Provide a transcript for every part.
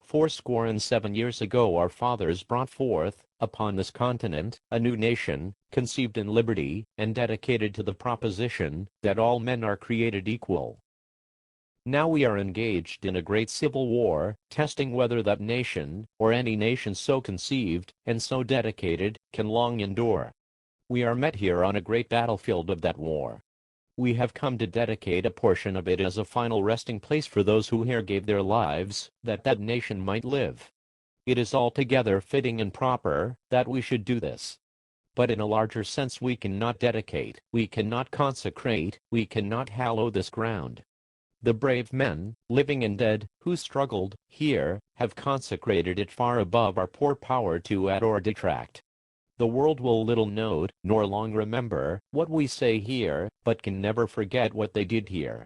fourscore and 7 years ago our fathers brought forth, upon this continent, a new nation, conceived in liberty, and dedicated to the proposition, that all men are created equal. Now we are engaged in a great civil war, testing whether that nation, or any nation so conceived, and so dedicated, can long endure. We are met here on a great battlefield of that war. We have come to dedicate a portion of it as a final resting place for those who here gave their lives, that that nation might live. It is altogether fitting and proper, that we should do this. But in a larger sense we cannot dedicate, we cannot consecrate, we cannot hallow this ground. The brave men, living and dead, who struggled here, have consecrated it far above our poor power to add or detract. The world will little note, nor long remember, what we say here, but can never forget what they did here.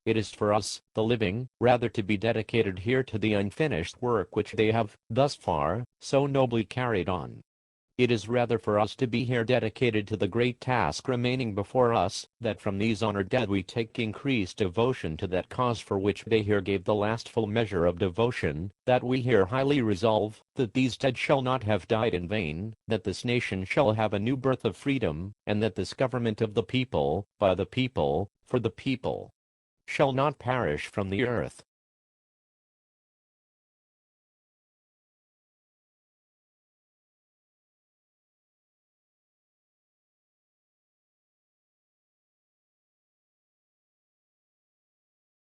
It is for us, the living, rather to be dedicated here to the unfinished work which they have, thus far, so nobly carried on. It is rather for us to be here dedicated to the great task remaining before us, that from these honored dead we take increased devotion to that cause for which they here gave the last full measure of devotion, that we here highly resolve, that these dead shall not have died in vain, that this nation shall have a new birth of freedom, and that this government of the people, by the people, for the people, shall not perish from the earth.